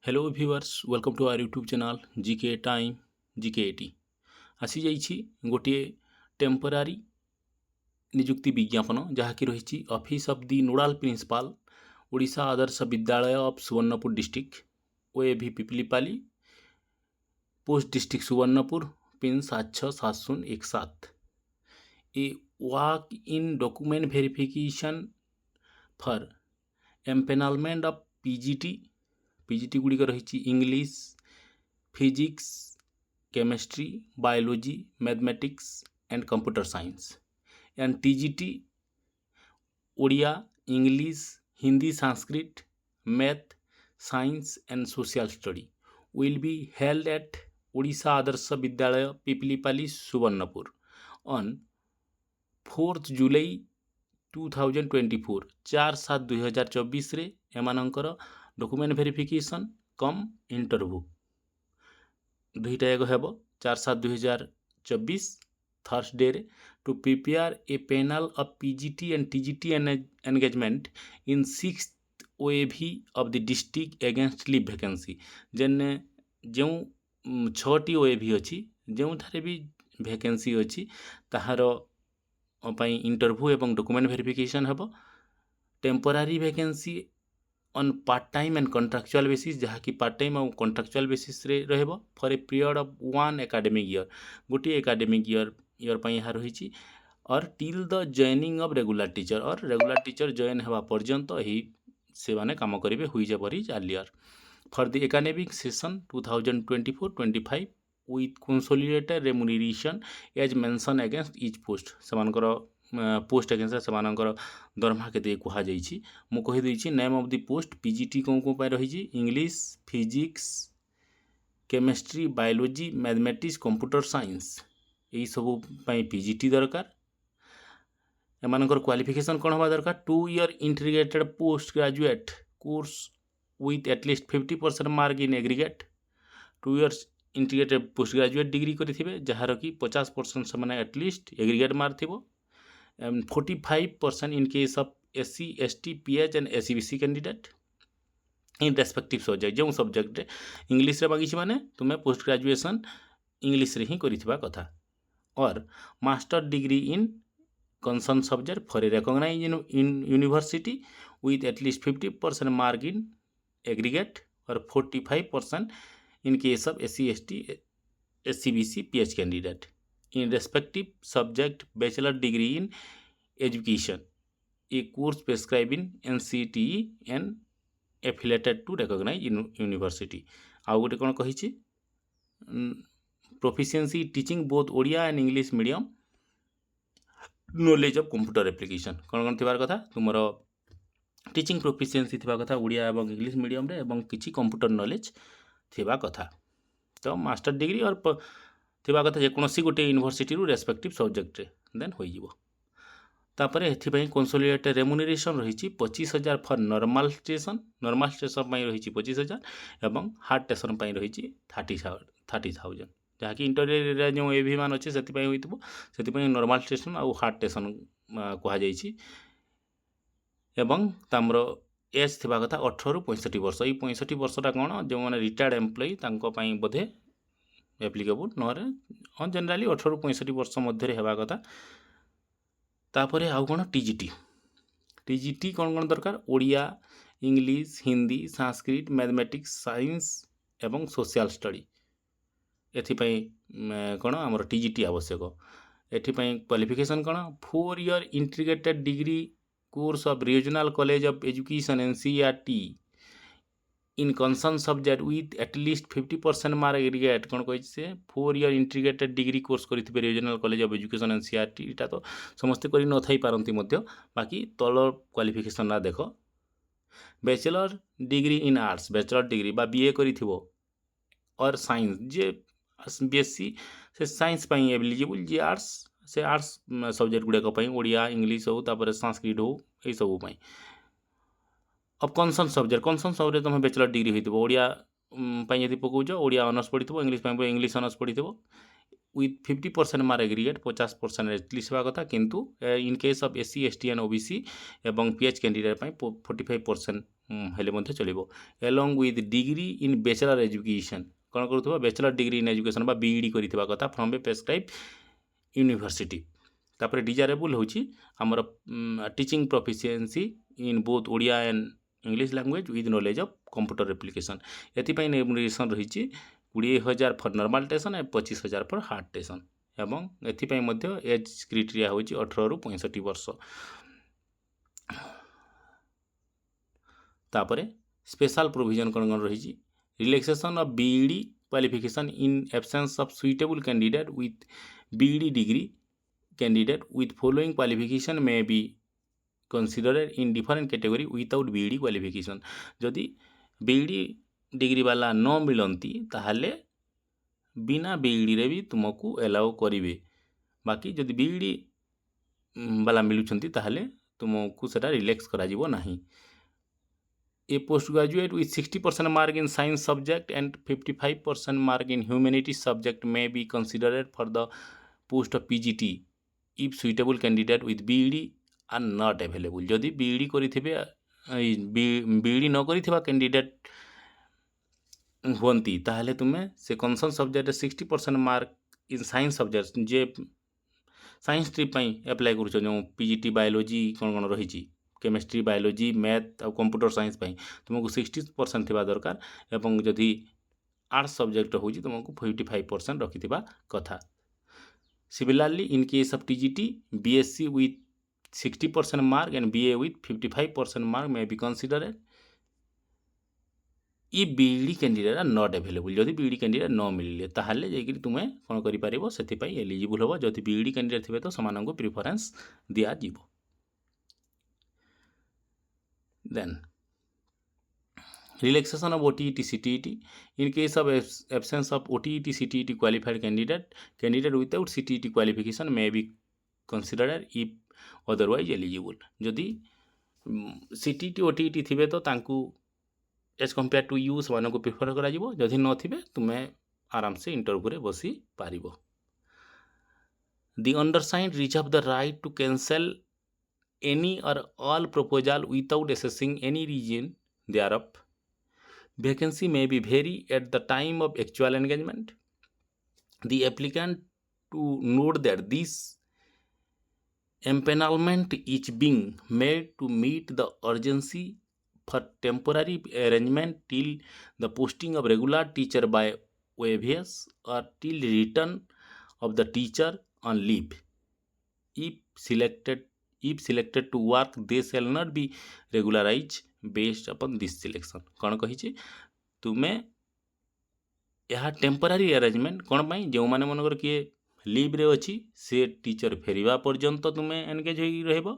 Hello viewers welcome to our YouTube channel GK time GK 80 आसी जाइछि गोटे temporary नियुक्ति विज्ञापन जहाँकि रही office of the nodal principal Odisha Adarsha Vidyalaya of Subarnapur district OAV Piplipali post district Subarnapur pin 767017 a walk in document verification for empanelment of PGT गुड़िक रही English physics chemistry biology mathematics and computer science and TGT Odia English Hindi Sanskrit math science and social study will be held at Odisha Adarsha Vidyalaya Piplipali Subarnapur on 4 July 2024 4/7/2024 रे एमानंकर document verification cum interview दुईटा जाक हेब 4/7/2024 Thursday to prepare a panel of PGT and TGT engagement in 6th OAV of the district against leave vacancy जेन जो 6टी ओएवी अच्छी जो थारे भी वैकेंसी अच्छी ताहार इंटरव्यू एवं डॉक्यूमेंट वेरिफिकेशन हेब temporary vacancy on part time and contractual basis जहाँकि पार्ट टाइम और कॉन्ट्रैक्चुअल बेसिस रे रहबो for a period of 1 academic year गोटे एकेडमिक ईयर पर यहाँ रही और till the joining of regular teacher और रेगुलर टीचर जॉइन होगा पर्यंत ही से माने काम करेंगे हुई जबरी earlier for the academic session 2024-25 with consolidated remuneration as mentioned against each post सेमानकर post against सेमानकर दरमा के कहुई मुझे name of the post PGT कौन रही English physics chemistry biology mathematics computer science यही सब पीजीटी दरकार एमानकर क्वालिफिकेशन कौन हवा दरकार 2 year integrated post graduate course with at least 50% mark in aggregate 2 years integrated post graduate degree करेंगे जार कि 50% से एटलिस्ट एग्रीगेट मार्क थी 45% in case of SC, ST, PH and SCBC candidate in respective subject जो subject English रे मांगी माने तुम्हें post graduation English रे ही करिथिबा कथा और master degree in concern subject for a recognize in university with at least 50% mark in aggregate और 45% in case of SC, ST, SCBC, PH candidate in respective subject bachelor degree in education a course prescribed in NCTE and affiliated to recognized university आउ गोटे कौन कही proficiency teaching both Odia and English medium knowledge of computer application कौन कौन थिबार कथा तुमर teaching proficiency थिबा कथा ओडिया एवं इंग्लिश मीडियम रे एवं किछि कंप्यूटर नॉलेज थिबा कथा तो मास्टर डिग्री और थिबा कथा जेकोसी गोटे यूनिवर्सिटी रु रेस्पेक्टिव सब्जेक्ट रे देन होई जिवो तापर एथिपाई कंसोलिडेटेड रेमुनरेशन रही 25,000 फॉर नॉर्मल स्टेशन रही 25,000 एवं हार्ड स्टेशन रही 30,000 जहाँकि इंटरव्यू जो एवी मान अच्छे से नॉर्मल स्टेशन और हार्ड स्टेशन कहुई एवं तमर एज थिबा कथा 18 ରୁ 65 वर्ष ये 65 वर्षटा कौन जो मैंने रिटायर्ड एम्प्लॉई बोधे एप्लिकेबल नहरे हाँ जेनराली 18 ରୁ 65 वर्ष मध्य हेबा कथा तापर आउ कौन टीजीटी कौन कौन दरकार Odia English Hindi Sanskrit mathematics science एवं सोशल स्टडी एथिपाई कौन आमर टीजीटी आवश्यक एथिपाई क्वालिफिकेशन कौन 4 year integrated degree course of regional college of education NCERT in concern subject with at least 50% mark aggregate कौन कही से 4 year इंटीग्रेटेड डिग्री कोर्स करेंगे regional college of education NCERT इटा तो समस्ते कर न थई पारंती मध्य बाकी तल क्वालिफिकेशन ना देख bachelor degree in arts bachelor degree बा BA करिथिबो और साइंस जे BSc से साइंस पई एलिजिबल जे आर्ट्स से आर्ट्स सब्जेक्ट गुड़ाक ओडिया इंग्लिश हो तापर संस्कृत हो यही सब अब कंसर्न सब्जेक्ट तुम बैचलर डिग्री होती ओडिया जब पकाच ओडिया ऑनर्स पढ़ी इंग्लिश इंग्लिश ऑनर्स पढ़ी with 50% मार्क एग्रीगेट 50% एटलिस्ट होगा कथा किंतु इन case of SC ST and OBC एवं PH कैंडिडेट पाई 45% हेले मध्य चलिबो along with degree in bachelor education कौन करूथबा बैचलर डिग्री इन एजुकेशन बा BEd करिथबा कथा फ्रॉम ए प्रेस्क्राइब यूनिवर्सिटी तापर डिजायरेबल होची हमर teaching proficiency in both Odia and English language with knowledge of computer application एथिपाई रेमुनरेशन रही 20,000 फॉर नॉर्मल टेसन और 25,000 फॉर हार्ड टेसन एवं एथिपाई मध्य एज क्राइटेरिया होची 18 रु 65 वर्ष तापरे स्पेशल प्रोविजन कौन रही relaxation of BEd qualification in absence of suitable candidate with BEd degree candidate with following qualification may be considered in different category without BEd qualification जदि BEd degree वाला न मिलती ताहले बिना BEd रे भी तुमको एलाउ करेंगे बाकी जदि BEd वाला मिलुछंती ताहले तुमको सेटा रिलैक्स करा जीवो नहीं a post graduate with 60% mark in science subject and 55% mark in humanities subject may be considered for the post of PGT if suitable candidate with BEd are not available जदि BEd करिथिबे BEd न करिथिबा candidate होती ताहले तुम्हें से concern subject 60% mark in science subject जे science stream apply कर जो PGT बायोलॉजी कौन कौन रही केमिस्ट्री बायोलॉजी मैथ और कंप्यूटर साइंस तुमको 60% थिबा दरकार एवं जदि आर्ट्स सब्जेक्ट हो तुमको 55% रखिथिबा कथा similarly in case of TGT BSc विथ 60% mark and BA with 55% mark may be considered इ BEd candidate are not available जदि BEd कैंडिडेट न मिले ताहले जाइकि तुमे कौन करि पारिबो सेथिपाई एलिजिबल होबो जदि BEd कैंडिडेट थिबे तो समानंको प्रिफरेंस दिया जीवो then relaxation of OTET CTET in case of absence of OTET CTET qualified candidate without CTET qualification may be considered if otherwise eligible जदि CTET OTET थिबे तो तांकु एज कंपेयर टू यू से prefer करा जीवो जदि न थिबे तुमे आराम से इंटरव्यू रे बसी पारिबो the undersigned reserve the right to cancel any or all proposal without assessing any reason thereof vacancy may be vary at the time of actual engagement the applicant to note that this empanelment is being made to meet the urgency for temporary arrangement till the posting of regular teacher by OAVS or till return of the teacher on leave if selected to work they shall not be regularized based upon this selection कौन कही तुमे यह temporary arrangement कौन पाई जो माने मनकर किए leave रे अच्छी से टीचर फेरिबा पर्यंत तुमे एनगेज होई रहबो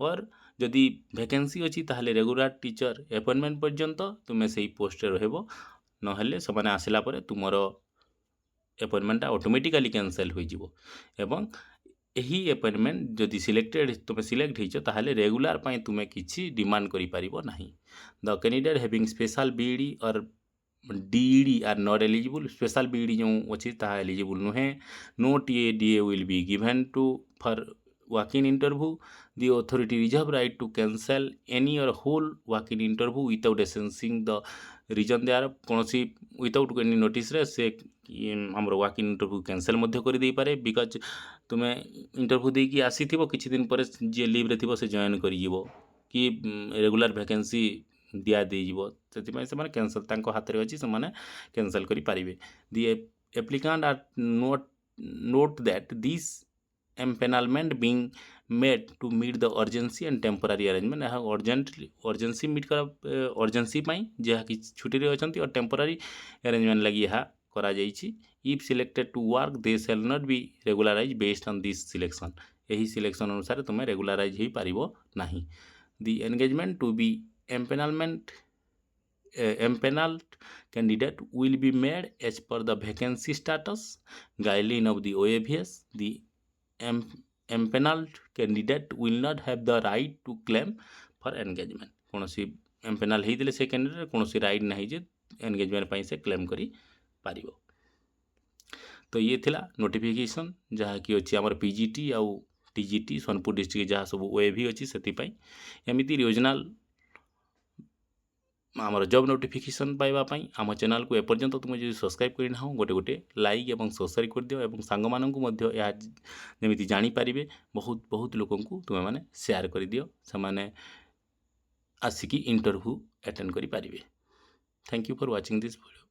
और जदि वैकेंसी अच्छी ताहले रेगुलर टीचर अपॉइंटमेंट पर्यंत तुमे सही पोस्ट रे रहबो नहले समाने आसिला परे तुमरो अपॉइंटमेंट ऑटोमेटिकली कैंसिल हो जिवो एवं यही अपॉइंटमेंट जदि सिलेक्टेड तुम सिलेक्ट हो ताहले रेगुलर पाई तुमे किछि डिमांड करि पारिबो नाही the candidate having special BEd और DEd are not eligible special BEd जो अच्छी ताहा एलिजिबल नुहे no DA will be given to for walk-in interview the authority reserve right to cancel any or whole walk-in interview without assessing the reason thereof कौनसी without any notice रे से हमर walk-in interview cancel मध्य कर दे पारे because तुमे interview दे कि आसी थिबो किछि दिन पर जे लीव रे थिबो से जॉइन करि जिवो कि रेगुलर वैकेंसी दिया दे जिवो सेति से माने कैंसल तांको हाथ रे अछि से माने कैंसल करि पारिबे the applicant are note that this empanelment being made to meet the urgency and temporary arrangement यह urgency meet कर urgency पाई जहाँ कि छुट्टी रे अछंती और temporary arrangement लगी यह करा जाइछि if selected to work they shall not be regularized based on this selection यही सिलेक्शन अनुसार तुम्हें रेगुलराइज ही पारिबो नहीं the engagement to be empaneled candidate will be made as per the vacancy status guideline of the OAVS the empaneled candidate will not have the right to claim for engagement कौन सी empanel होते से candidate कौन सी right नहीं जे engagement से claim करी पारिबो तो ये थिला नोटिफिकेशन जहाँकि अच्छी आमर पीजीटी आउ टीजीटी सोनपुर डिस्ट्रिक्ट जहाँ सब वेब ही अच्छी से एमती रिजनाल आमर जब नोटिफिकेशन पाइबापी आम चैनल को एपर्यंत तुम जो सब्सक्राइब करना गोटे गोटे लाइक और सब्सक्राइब कर दियो और सांग मानू जमी जानीपारे बहुत बहुत लोक तुम्हें मैंने शेयर कर दियो से आसिकी इंटरव्यू अटेंड करें। Thank you for watching this video.